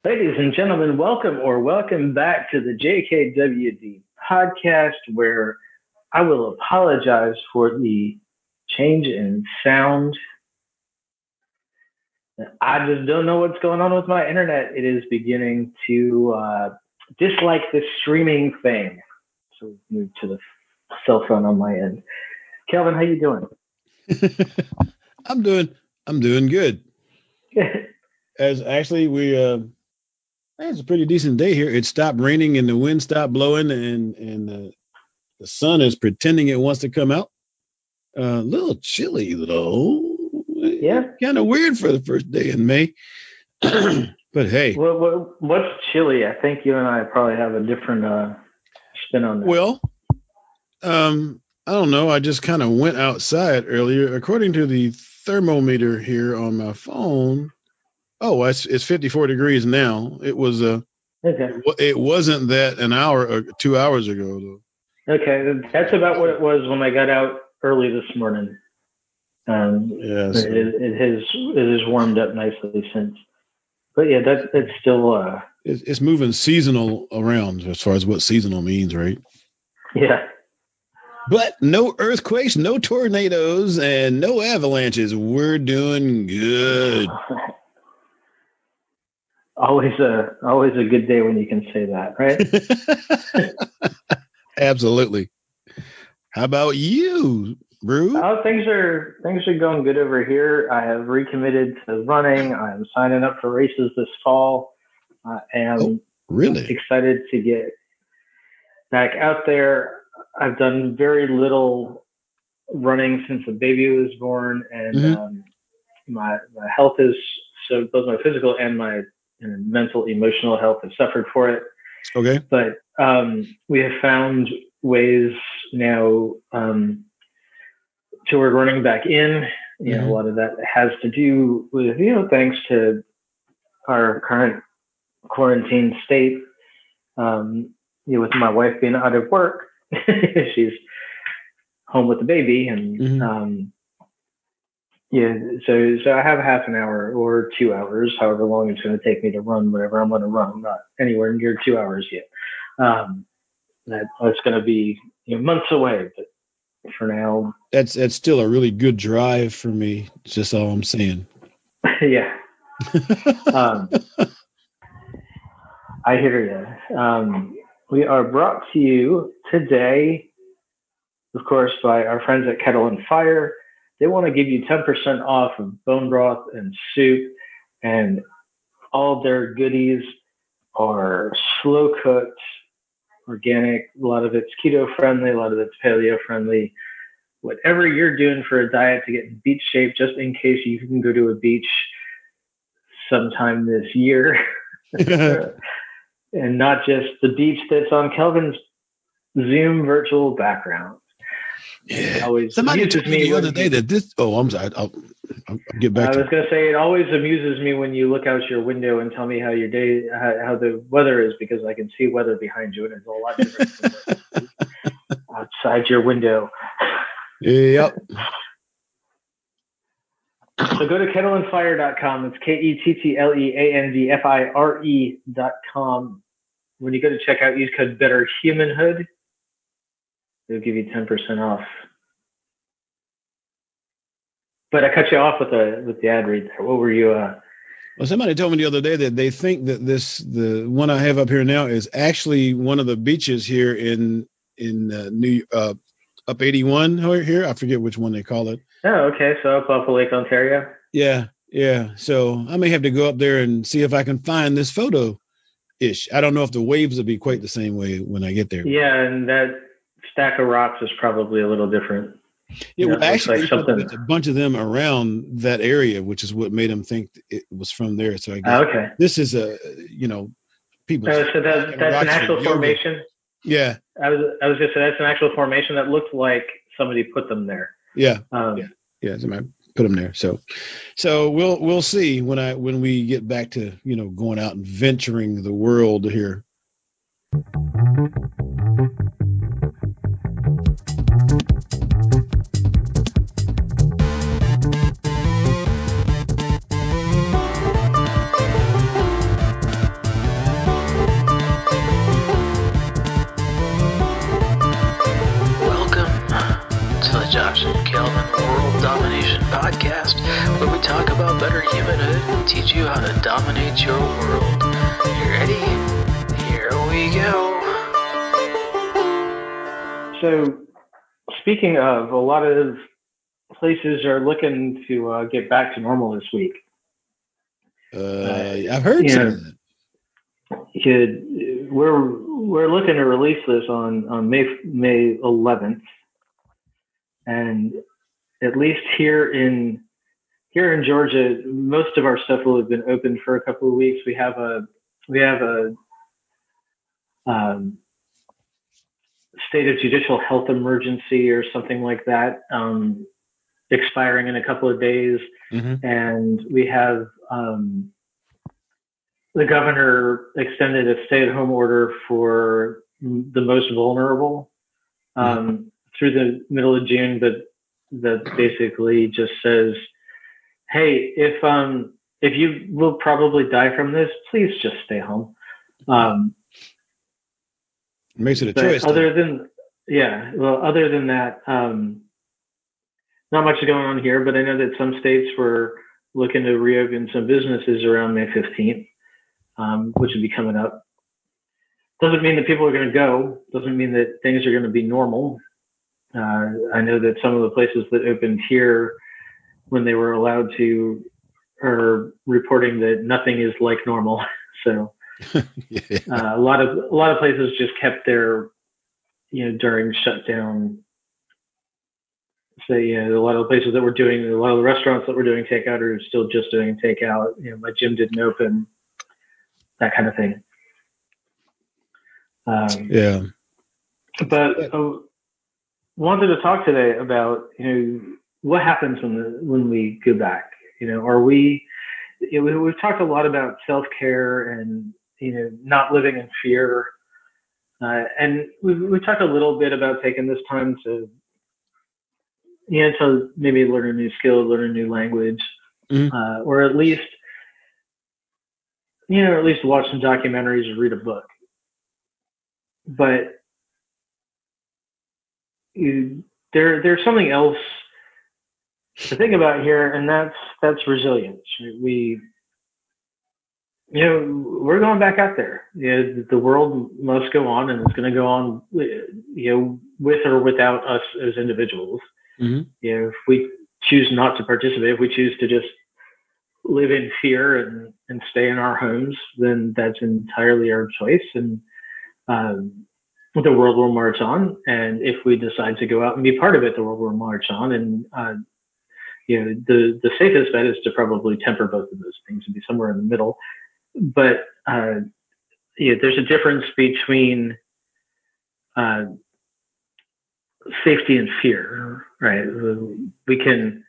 Ladies and gentlemen, welcome back to the JKWD podcast, where I will apologize for the change in sound. I just don't know what's going on with my internet. It is beginning to dislike this streaming thing. So we move to the cell phone on my end. Kelvin, how you doing? I'm doing good. As actually it's a pretty decent day here. It stopped raining and the wind stopped blowing and the sun is pretending it wants to come out. A little chilly though. Yeah. Kind of weird for the first day in May. But hey. What's chilly? I think you and I probably have a different spin on that. Well, I don't know. I just kind of went outside earlier. According to the thermometer here on my phone, it's 54 degrees now. It was okay. It wasn't that an hour or 2 hours ago though. Okay, that's about what it was when I got out early this morning. It has warmed up nicely since. But yeah, that's still it's moving seasonal around as far as what seasonal means, right? Yeah. But no earthquakes, no tornadoes, and no avalanches. We're doing good. Always a good day when you can say that, right? Absolutely. How about you, Brew? Things are going good over here. I have recommitted to running. I am signing up for races this fall. I am really excited to get back out there. I've done very little running since the baby was born, and my health is, so both my physical and my mental, emotional health have suffered for it. Okay. But we have found ways now toward running back in. A lot of that has to do with, thanks to our current quarantine state, with my wife being out of work. She's home with the baby, and so I have half an hour or 2 hours, however long it's going to take me to run whatever I'm going to run. I'm not anywhere near 2 hours yet. That's going to be months away, but for now, that's still a really good drive for me. It's just all I'm saying. Yeah. I hear you. We are brought to you today, of course, by our friends at Kettle and Fire. They want to give you 10% off of bone broth and soup, and all their goodies are slow cooked, organic. A lot of it's keto friendly, a lot of it's paleo friendly. Whatever you're doing for a diet to get in beach shape, just in case you can go to a beach sometime this year. And not just the beach that's on Kelvin's Zoom virtual background. Yeah. Somebody told me the other day that this. Oh, I'm sorry. I'll get back. I was going to say, it always amuses me when you look out your window and tell me how your day, how the weather is, because I can see weather behind you, and it's a lot different from outside your window. Yep. So go to kettleandfire.com. It's kettleandfire.com. When you go to checkout, use code BetterHumanhood. They'll give you 10% off. But I cut you off with the ad read there. What were you? Well, somebody told me the other day that they think that the one I have up here now is actually one of the beaches here in New up 81 here. I forget which one they call it. Oh, okay. So up off of Lake Ontario. Yeah. So I may have to go up there and see if I can find this photo-ish. I don't know if the waves will be quite the same way when I get there. Yeah, and that stack of rocks is probably a little different. It was actually like a bunch of them around that area, which is what made them think it was from there. So I guess this is people. So that's an actual formation. Yeah, I was gonna say that's an actual formation that looked like somebody put them there. Yeah. Somebody put them there. So we'll see when we get back to going out and venturing the world here. teach you how to dominate your world. You ready? Here we go. So, speaking of, a lot of places are looking to get back to normal this week. I've heard some of that. We're looking to release this on May 11th, and at least here in Georgia, most of our stuff will have been open for a couple of weeks. We have a state of judicial health emergency or something like that expiring in a couple of days, and we have the governor extended a stay-at-home order for the most vulnerable through the middle of June, but that basically just says, hey, if you will probably die from this, please just stay home. Makes it a choice. Other than that, not much is going on here, but I know that some states were looking to reopen some businesses around May 15th, which would be coming up. Doesn't mean that people are going to go. Doesn't mean that things are going to be normal. I know that some of the places that opened here, when they were allowed to, are reporting that nothing is like normal. So a lot of places just kept their, during shutdown. So a lot of the places that were doing, a lot of the restaurants that were doing takeout are still just doing takeout. My gym didn't open, that kind of thing. But wanted to talk today about what happens when we go back. Are we? We've talked a lot about self-care and not living in fear, and we talked a little bit about taking this time to to maybe learn a new skill, learn a new language, or at least watch some documentaries or read a book. But there's something else to think about here, and that's resilience. We're going back out there. The world must go on, and it's going to go on, with or without us as individuals. If we choose not to participate, if we choose to just live in fear and stay in our homes, then that's entirely our choice, and the world will march on. And if we decide to go out and be part of it, the world will march on. And the safest bet is to probably temper both of those things and be somewhere in the middle. But there's a difference between safety and fear, right? We can,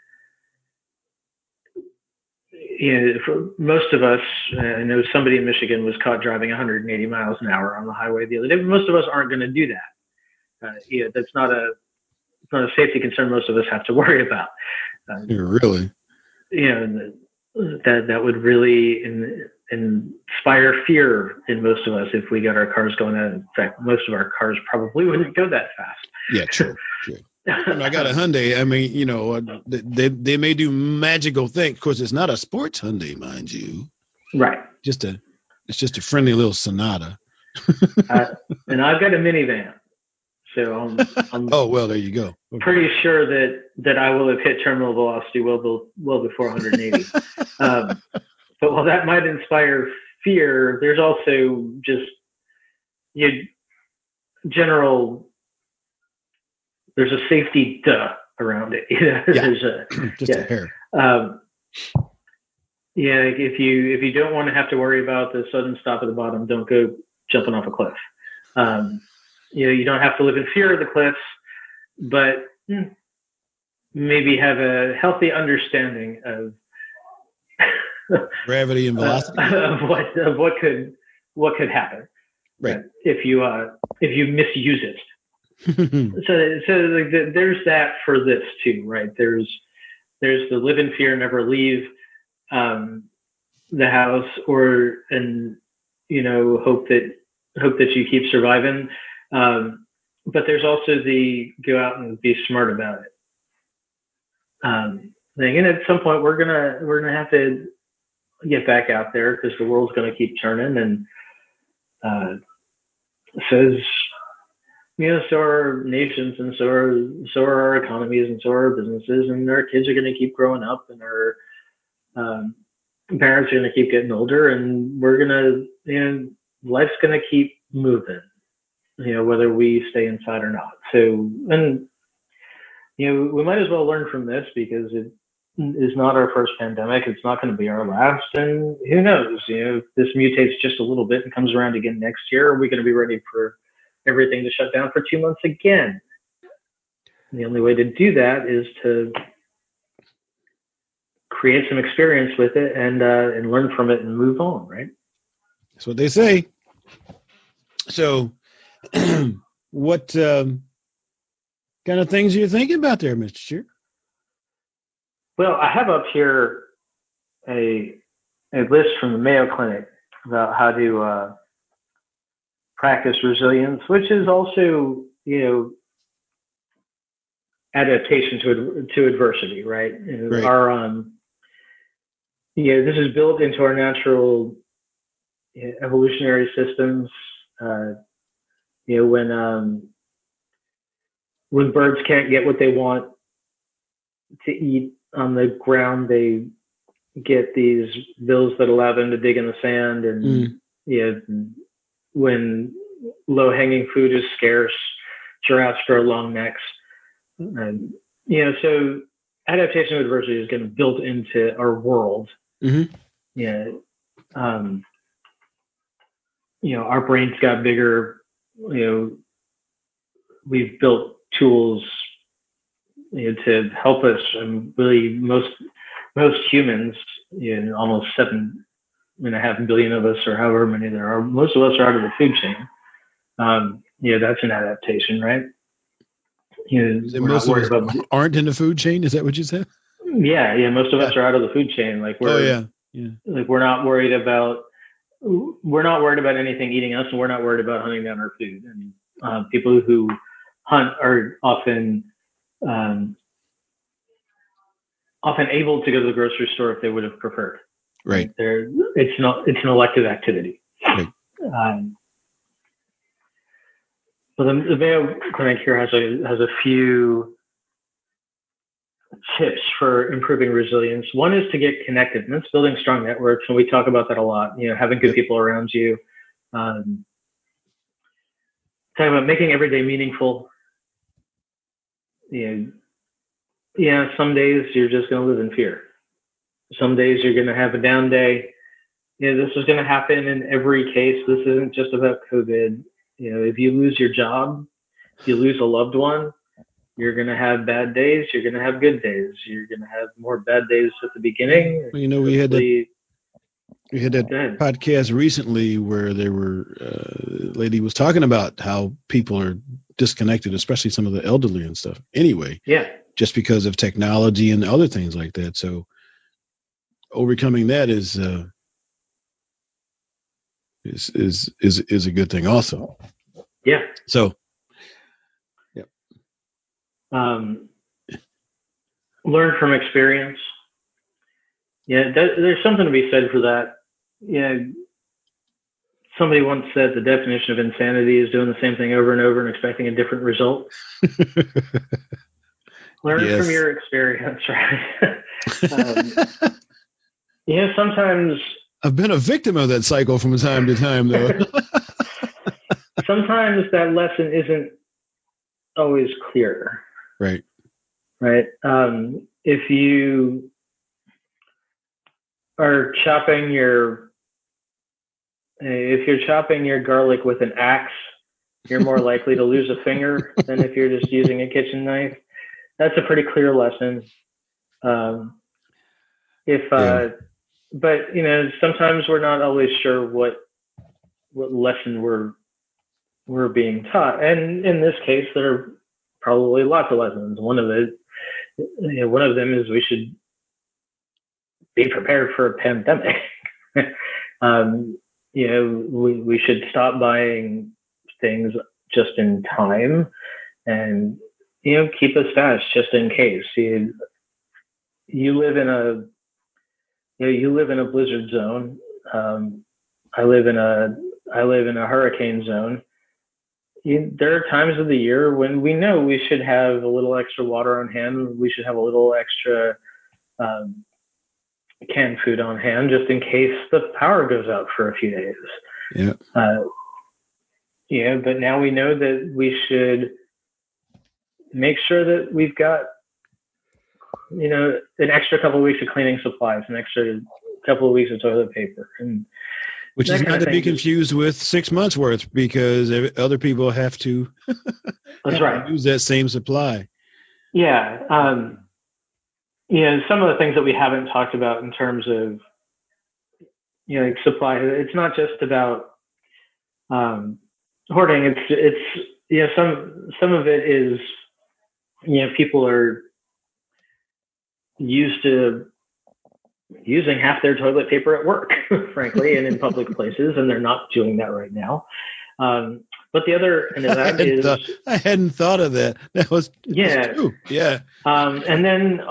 for most of us, I know somebody in Michigan was caught driving 180 miles an hour on the highway the other day. But most of us aren't going to do that. That's not a safety concern most of us have to worry about. Really? That would really inspire fear in most of us if we got our cars going out. In fact, most of our cars probably wouldn't go that fast. Yeah, true. I got a Hyundai. I mean, they may do magical things. Of course, it's not a sports Hyundai, mind you. Right. It's just a friendly little Sonata. And I've got a minivan, so I'm oh well, there you go. Okay. Pretty sure that I will have hit terminal velocity well before 180. But while that might inspire fear, there's also just general. There's a safety around it. There's a hair. If you don't want to have to worry about the sudden stop at the bottom, don't go jumping off a cliff. You don't have to live in fear of the cliffs, but maybe have a healthy understanding of gravity and velocity of what could happen, right? If you misuse it. So like there's that for this too, right? There's the live in fear, never leave the house, and hope that you keep surviving. But there's also the go out and be smart about it thing. And at some point we're gonna have to get back out there because the world's going to keep turning, and says, so are nations, and so are our economies, and so are our businesses, and our kids are going to keep growing up, and our parents are going to keep getting older, and we're going to, life's going to keep moving, whether we stay inside or not. So, and, we might as well learn from this because it is not our first pandemic. It's not going to be our last. And who knows, if this mutates just a little bit and comes around again next year, are we going to be ready for everything to shut down for 2 months again? And the only way to do that is to create some experience with it and learn from it and move on, right? That's what they say. So what kind of things are you thinking about there, Mr. Shear? Well, I have up here a list from the Mayo Clinic about how to practice resilience, which is also, adaptation to adversity, right? Right. Our this is built into our natural evolutionary systems. When birds can't get what they want to eat on the ground, they get these bills that allow them to dig in the sand, and when low-hanging food is scarce, giraffes grow long necks. And, so adaptation to adversity is getting built into our world. Mm-hmm. Our brains got bigger. We've built tools to help us, and really most humans, almost 7.5 billion of us, or however many there are, most of us are out of the food chain. That's an adaptation, right? Most of us aren't in the food chain. Is that what you said? Yeah. Most of us are out of the food chain. Like like we're not worried about anything eating us, and we're not worried about hunting down our food. And people who hunt are often able to go to the grocery store if they would have preferred. Right. It's an elective activity. Right. But the Mayo Clinic here has a few tips for improving resilience. One is to get connected, and that's building strong networks. And we talk about that a lot. Having good people around you. Talking about making every day meaningful. Some days you're just going to live in fear. Some days you're going to have a down day. This is going to happen in every case. This isn't just about COVID. If you lose your job, if you lose a loved one, you're going to have bad days. You're going to have good days. You're going to have more bad days at the beginning. Well, we had that podcast recently where there were a lady was talking about how people are disconnected, especially some of the elderly and stuff. Anyway, just because of technology and other things like that. So overcoming that is a good thing also. Yeah. So, learn from experience. There's something to be said for that. Somebody once said the definition of insanity is doing the same thing over and over and expecting a different result. Learn from your experience, right? Sometimes I've been a victim of that cycle from time to time, though. Sometimes that lesson isn't always clear. Right. Right. If you are chopping your garlic with an axe, you're more likely to lose a finger than if you're just using a kitchen knife. That's a pretty clear lesson. But sometimes we're not always sure what lesson we're being taught, and in this case, there are probably lots of lessons. One of them is we should be prepared for a pandemic. We should stop buying things just in time, and keep a stash just in case. You live in you live in a blizzard zone. I live in a hurricane zone. There are times of the year when we know we should have a little extra water on hand. We should have a little extra canned food on hand just in case the power goes out for a few days. Yeah. But now we know that we should make sure that we've got, an extra couple of weeks of cleaning supplies, an extra couple of weeks of toilet paper, and which is not to be confused with 6 months worth, because other people have to that's right, use that same supply. Yeah. Some of the things that we haven't talked about in terms of, like supply, it's not just about hoarding. It's some of it is, people are used to using half their toilet paper at work, frankly, and in public places, and they're not doing that right now. But the other end of that I hadn't thought of that. That was true. Yeah. And then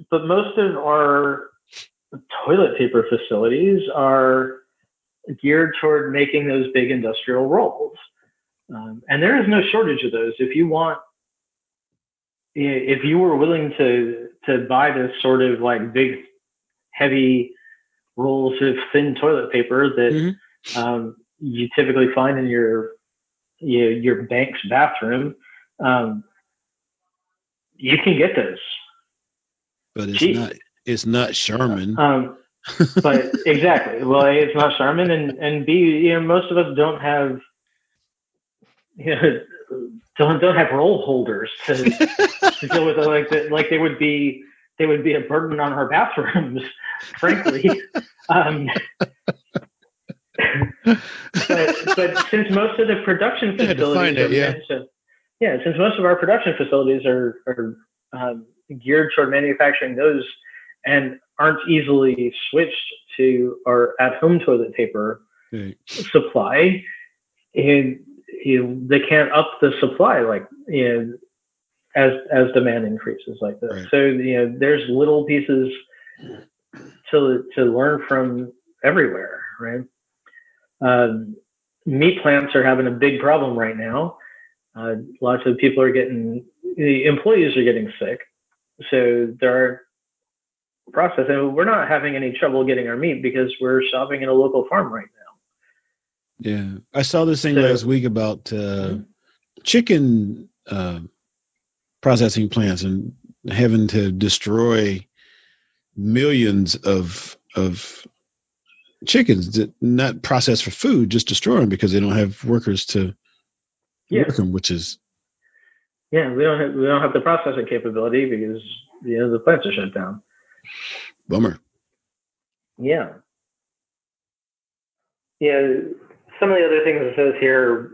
but most of our toilet paper facilities are geared toward making those big industrial rolls. And there is no shortage of those. If you were willing to buy this sort of like big, heavy rolls of thin toilet paper that you typically find in your bank's bathroom, you can get those. But it's not Charmin. But exactly. Well, A, it's not Charmin, and B, most of us don't have don't have roll holders to deal with it like they would be a burden on our bathrooms, frankly. But since most of the production facilities since most of our production facilities are geared toward manufacturing those and aren't easily switched to our at-home toilet paper supply, and they can't up the supply as demand increases like this. Right. So there's little pieces to learn from everywhere, right? Meat plants are having a big problem right now. Lots of people employees are getting sick. So there are process, and we're not having any trouble getting our meat because we're shopping at a local farm right now. Yeah. I saw this thing last week about chicken processing plants and having to destroy millions of chickens that not processed for food, just destroy them because they don't have workers to work them, which is we don't have the processing capability because the plants are shut down. Bummer. Yeah. Some of the other things it says here,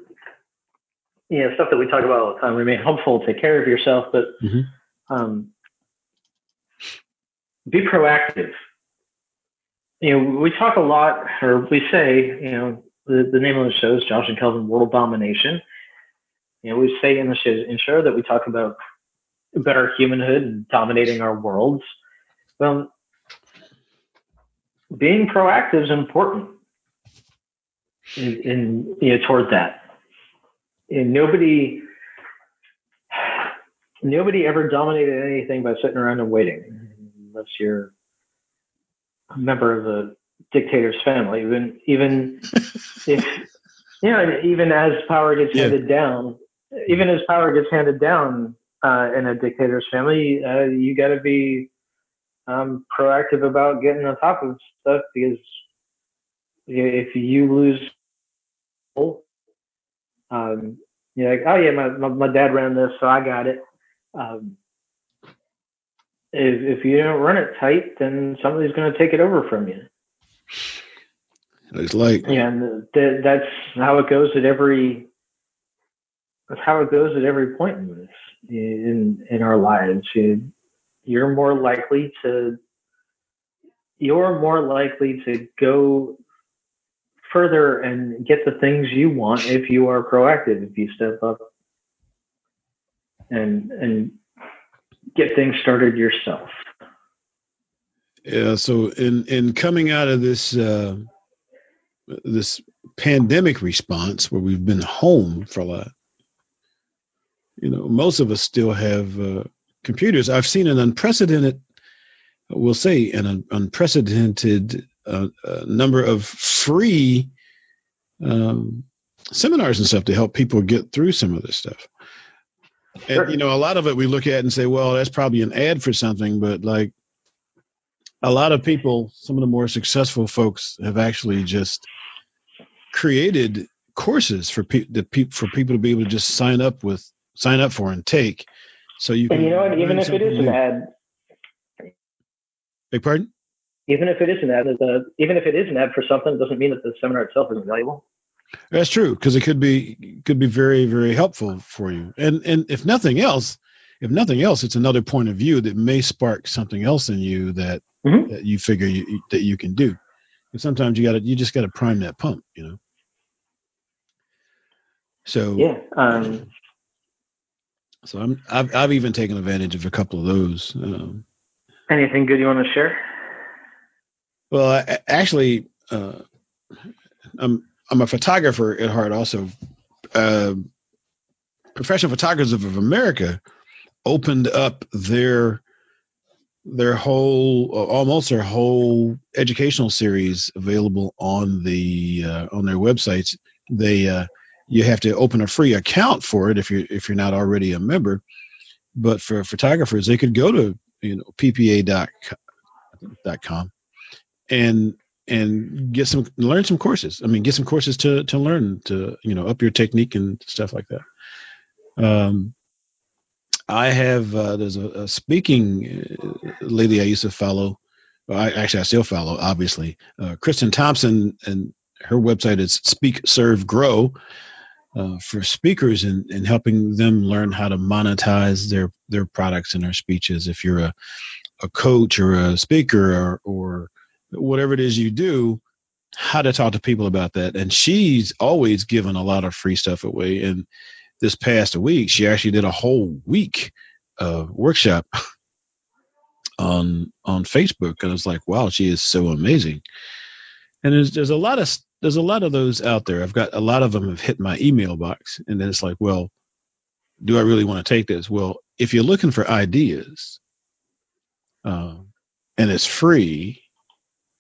stuff that we talk about all the time. Remain hopeful, take care of yourself, but be proactive. We talk a lot, or we say, the name of the show is Josh and Kelvin World Domination. We say in the show's intro that we talk about better humanhood and dominating our worlds. Well, being proactive is important in toward that. And nobody ever dominated anything by sitting around and waiting, unless you're a member of a dictator's family. Even if even as power gets handed down, in a dictator's family, you got to be proactive about getting on top of stuff, because if you lose, you're like, oh yeah, my dad ran this, so I got it. If you don't run it tight, then somebody's going to take it over from you. Looks like. Yeah, and that's how it goes at every. That's how it goes at every point in this, in our lives. You're more likely to go further and get the things you want if you are proactive, if you step up and get things started yourself. So in coming out of this pandemic response where we've been home for a lot, most of us still have computers. I've seen an unprecedented number of free seminars and stuff to help people get through some of this stuff. Sure. And a lot of it we look at and say, well, that's probably an ad for something, but like a lot of people, some of the more successful folks have actually just created courses for people to be able to just sign up for and take. So you can. And even if it is an ad. Beg pardon? Even if it is an ad for something, it doesn't mean that the seminar itself isn't valuable. That's true, because it could be very, very helpful for you. And if nothing else, it's another point of view that may spark something else in you that you figure that you can do. And sometimes you just got to prime that pump, So yeah. So I've even taken advantage of a couple of those. Anything good you want to share? Well, actually, I'm a photographer at heart. Also, Professional Photographers of America opened up their almost their whole educational series available on their websites. You have to open a free account for it if you're not already a member. But for photographers, they could go to ppa.com and learn some courses. I mean, get some courses to learn to up your technique and stuff like that. I have there's a speaking lady I used to follow. Well, I still follow, obviously. Kristin Thompson, and her website is Speak, Serve, Grow. For speakers and helping them learn how to monetize their products and their speeches. If you're a coach or a speaker or whatever it is you do, how to talk to people about that. And she's always given a lot of free stuff away. And this past week, she actually did a whole week workshop on Facebook. And I was like, wow, she is so amazing. And there's a lot of those out there. I've got a lot of them have hit my email box, and then it's like, well, do I really want to take this? Well, if you're looking for ideas, and it's free,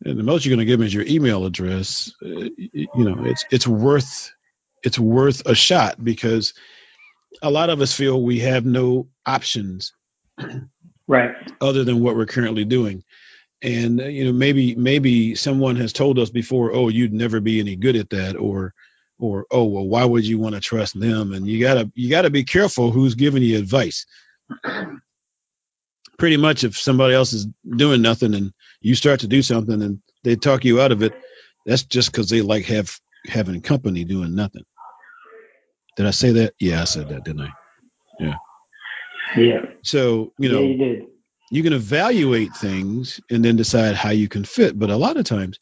and the most you're going to give me is your email address, it's worth a shot, because a lot of us feel we have no options, right, other than what we're currently doing. And maybe someone has told us before, oh, you'd never be any good at that, or oh, well, why would you want to trust them? And you gotta be careful who's giving you advice. Pretty much, if somebody else is doing nothing and you start to do something and they talk you out of it, that's just because they like having company doing nothing. Did I say that? Yeah, I said that, didn't I? Yeah. Yeah. So yeah, you did. You can evaluate things and then decide how you can fit. But a lot of times,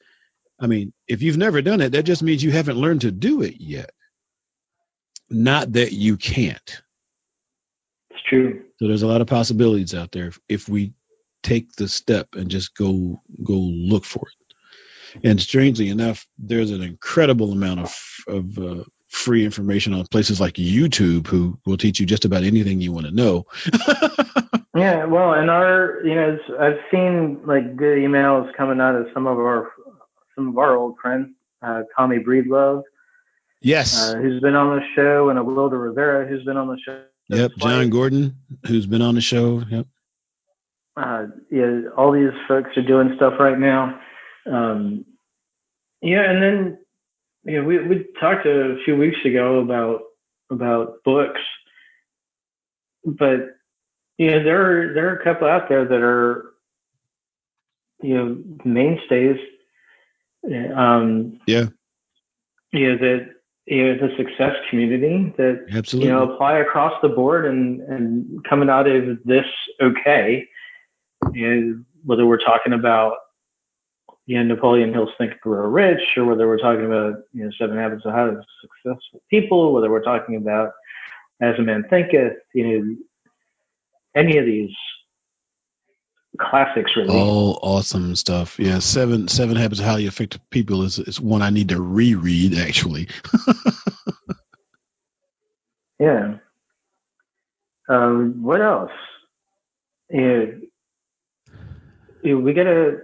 I mean, if you've never done it, that just means you haven't learned to do it yet. Not that you can't. It's true. So there's a lot of possibilities out there if we take the step and just go look for it. And strangely enough, there's an incredible amount of free information on places like YouTube, who will teach you just about anything you want to know. Yeah, well, and I've seen like good emails coming out of some of our old friends, Tommy Breedlove, yes, who's been on the show, and Awilda Rivera, who's been on the show. Yep, Jon Gordon, who's been on the show. Yep. Yeah, all these folks are doing stuff right now. And then we talked a few weeks ago about books, but there are a couple out there that are mainstays. The success community that absolutely apply across the board and coming out of this okay. Whether we're talking about Napoleon Hill's Think and Grow Rich, or whether we're talking about 7 Habits of Highly Successful People, whether we're talking about As a Man Thinketh, any of these classics, really. All awesome stuff. Yeah, seven habits of highly effective people is one I need to reread actually. Yeah. What else? Yeah, we gotta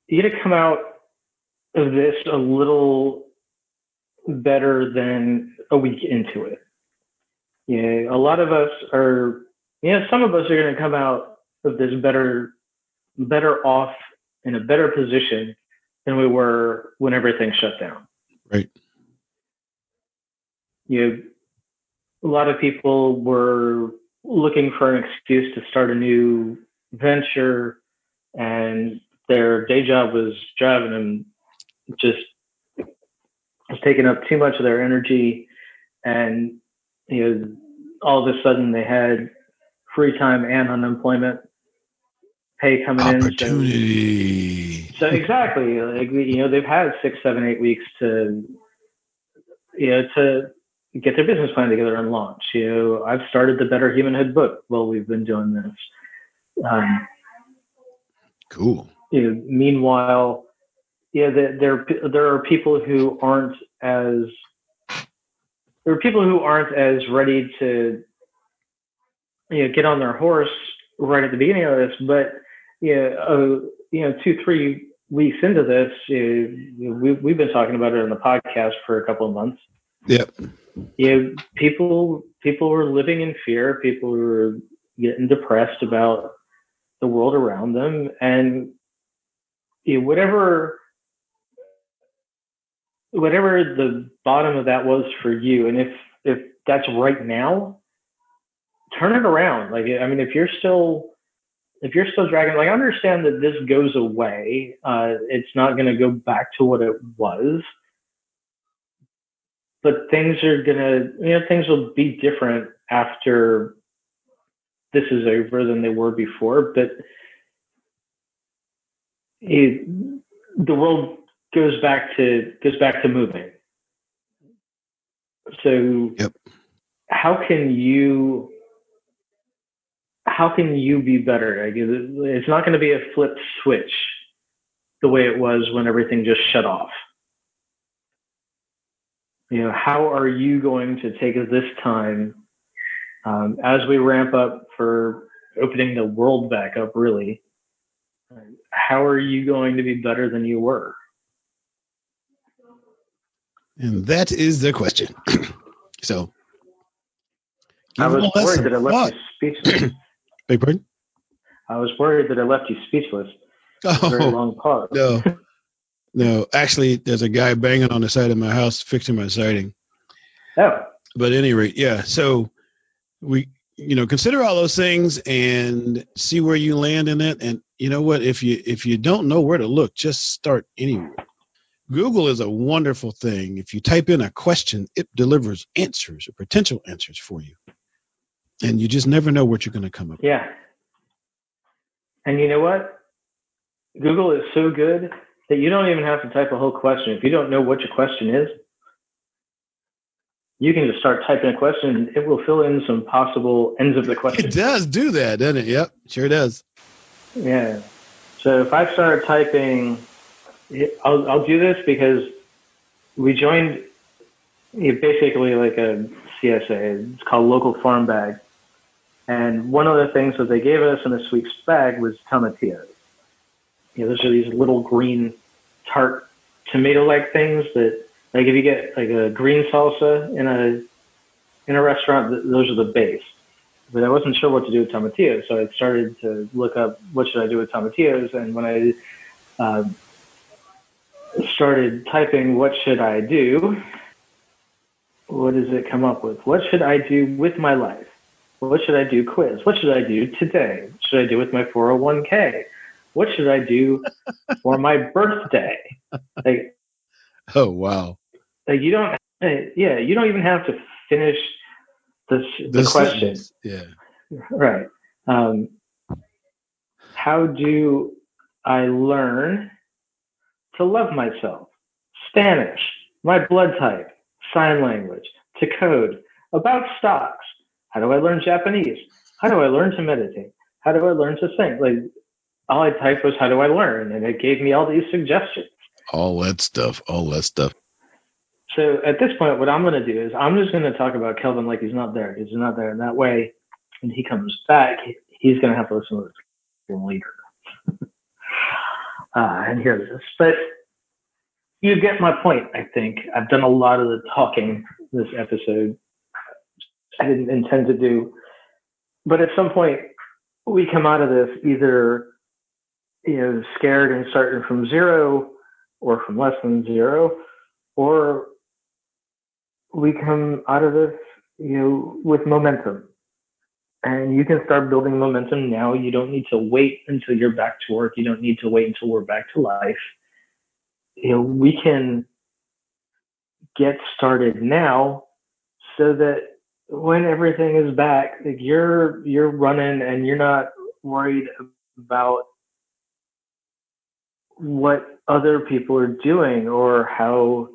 you gotta come out of this a little better than a week into it. Yeah, a lot of us are. Some of us are going to come out of this better off in a better position than we were when everything shut down. Right. A lot of people were looking for an excuse to start a new venture, and their day job was driving them, just was taking up too much of their energy, and all of a sudden they had free time and unemployment pay coming Opportunity. in. So exactly, like, they've had 6, 7, 8 weeks to get their business plan together and launch. I've started the Better Humanhood book while we've been doing this. Cool. Meanwhile, there are people who aren't as ready to get on their horse right at the beginning of this, but 2, 3 weeks into this, we've been talking about it on the podcast for a couple of months. Yep. People were living in fear. People were getting depressed about the world around them, and whatever the bottom of that was for you, and if that's right now, turn it around. Like, I mean, if you're still dragging, like, I understand that this goes away. It's not going to go back to what it was, but things will be different after this is over than they were before. But the world goes back to moving. So yep. How can you be better? Like, it's not going to be a flip switch the way it was when everything just shut off. How are you going to take this time as we ramp up for opening the world back up, really? How are you going to be better than you were? And that is the question. So, I was worried that I left you speechless. Beg pardon? I was worried that I left you speechless. A very long pause. No. Actually, there's a guy banging on the side of my house fixing my siding. Oh. But at any rate, yeah. So we, consider all those things and see where you land in it. And you know what? If you don't know where to look, just start anywhere. Google is a wonderful thing. If you type in a question, it delivers answers or potential answers for you. And you just never know what you're going to come up with. Yeah. And you know what? Google is so good that you don't even have to type a whole question. If you don't know what your question is, you can just start typing a question and it will fill in some possible ends of the question. It does do that, doesn't it? Yep, sure does. Yeah. So if I start typing, I'll do this because we joined basically like a CSA. It's called Local Farmbag. And one of the things that they gave us in this week's bag was tomatillos. Those are these little green tart tomato-like things that, like, if you get like a green salsa in a restaurant, those are the base. But I wasn't sure what to do with tomatillos, so I started to look up what should I do with tomatillos. And when I started typing what should I do, what does it come up with? What should I do with my life? What should I do quiz? What should I do today? What should I do with my 401k? What should I do for my birthday? Like, oh wow! Like, you don't even have to finish the question. Sentence. Yeah. Right. How do I learn to love myself? Spanish, my blood type, sign language, to code, about stocks. How do I learn Japanese? How do I learn to meditate? How do I learn to think? Like, all I typed was, how do I learn? And it gave me all these suggestions. All that stuff. So at this point, what I'm going to do is I'm just going to talk about Kelvin like he's not there. He's not there. And that way, when he comes back, he's going to have to listen to this later and hear this. But you get my point, I think. I've done a lot of the talking this episode. I didn't intend to do. But at some point, we come out of this either, scared and starting from zero or from less than zero, or we come out of this, with momentum. And you can start building momentum now. You don't need to wait until you're back to work. You don't need to wait until we're back to life. We can get started now so that when everything is back, like you're running and you're not worried about what other people are doing or how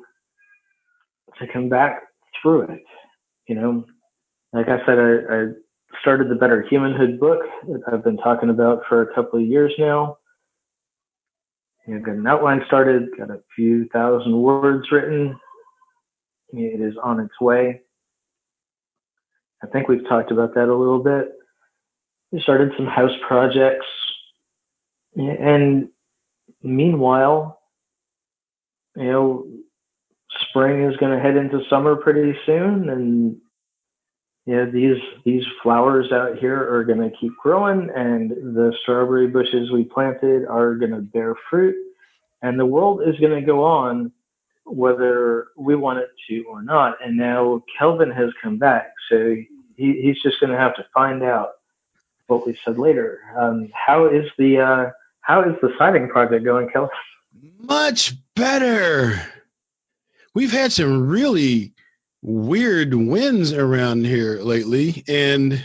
to come back through it. Like I said, I started the Better Humanhood book that I've been talking about for a couple of years now. Got an outline started, got a few thousand words written. It is on its way. I think we've talked about that a little bit. We started some house projects. And meanwhile, spring is going to head into summer pretty soon. And these flowers out here are going to keep growing, and the strawberry bushes we planted are going to bear fruit, and the world is going to go on whether we want it to or not. And now Kelvin has come back, so he's just going to have to find out what we said later. How is the siding project going, Kelvin? Much better. We've had some really weird winds around here lately, and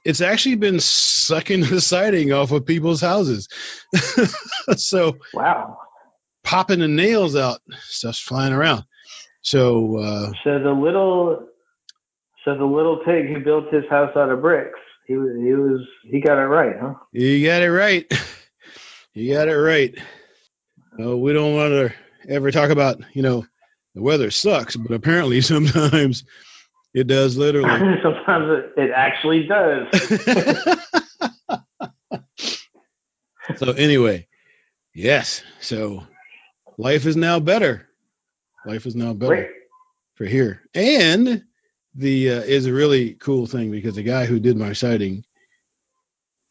it's actually been sucking the siding off of people's houses. So wow, popping the nails out, stuff's flying around. So the little pig who built his house out of bricks, he got it right, huh? You got it right. You got it right. We don't want to ever talk about the weather sucks, but apparently sometimes it does literally. Sometimes it actually does. So anyway, yes. So life is now better. Great. For here. And the is a really cool thing because the guy who did my siding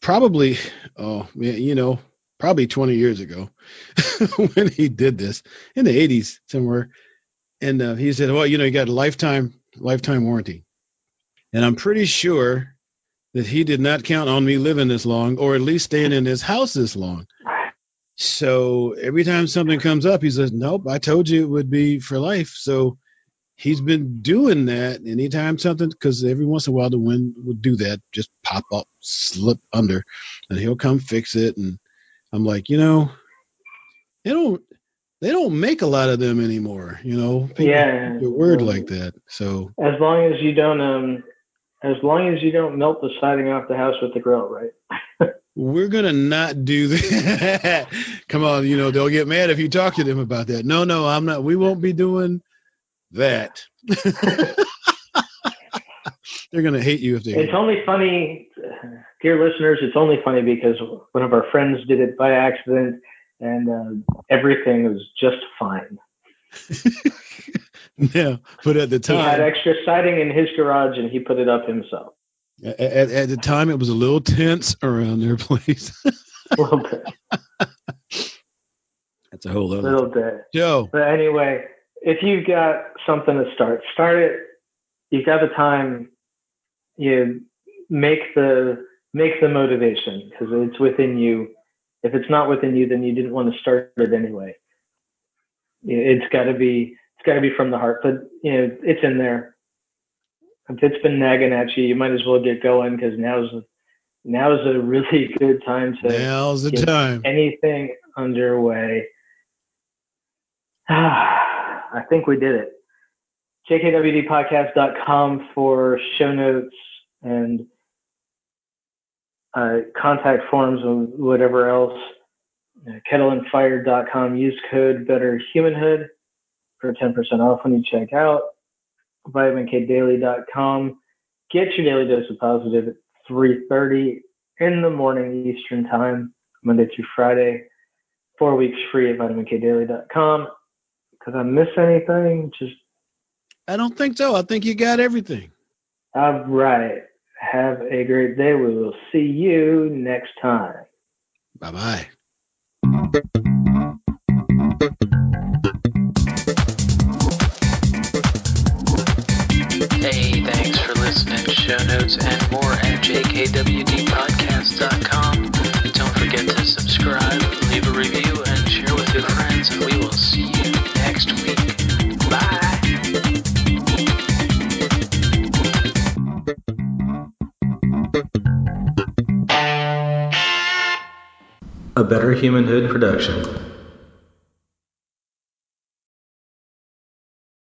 probably 20 years ago when he did this in the 80s somewhere. And he said, well, you got a lifetime warranty. And I'm pretty sure that he did not count on me living this long, or at least staying in his house this long. So every time something comes up, he says, nope, I told you it would be for life. So he's been doing that anytime something, because every once in a while the wind would do that, just pop up, slip under, and he'll come fix it. And I'm like, they don't make a lot of them anymore, people use a word like that. So as long as you don't melt the siding off the house with the grill, right? We're gonna not do that. Come on, they'll get mad if you talk to them about that. No, I'm not. We won't be doing that. They're gonna hate you if they. It's only funny, dear listeners. It's only funny because one of our friends did it by accident. And everything was just fine. Yeah, but at the time, he had extra siding in his garage, and he put it up himself. At the time, it was a little tense around their place. A little bit. That's a whole other little bit. Joe. But anyway, if you've got something to start it. You've got the time. You make the motivation because it's within you. If it's not within you, then you didn't want to start it anyway. It's got to be from the heart, but it's in there. If it's been nagging at you, you might as well get going because now's a really good time to get anything underway. I think we did it. jkwdpodcast.com for show notes and contact forms and whatever else. kettleandfire.com. Use code BetterHumanhood for 10% off when you check out. vitaminkdaily.com. Get your daily dose of positive at 3:30 in the morning Eastern time, Monday through Friday. 4 weeks free at vitaminkdaily.com. Because I miss anything? I don't think so. I think you got everything. All right. Have a great day. We will see you next time. Bye-bye. Hey, thanks for listening. Show notes and more at jkwdpodcast.com. Don't forget to subscribe, leave a review, and share with your friends, and we will see you next week. Bye! A Better Humanhood production.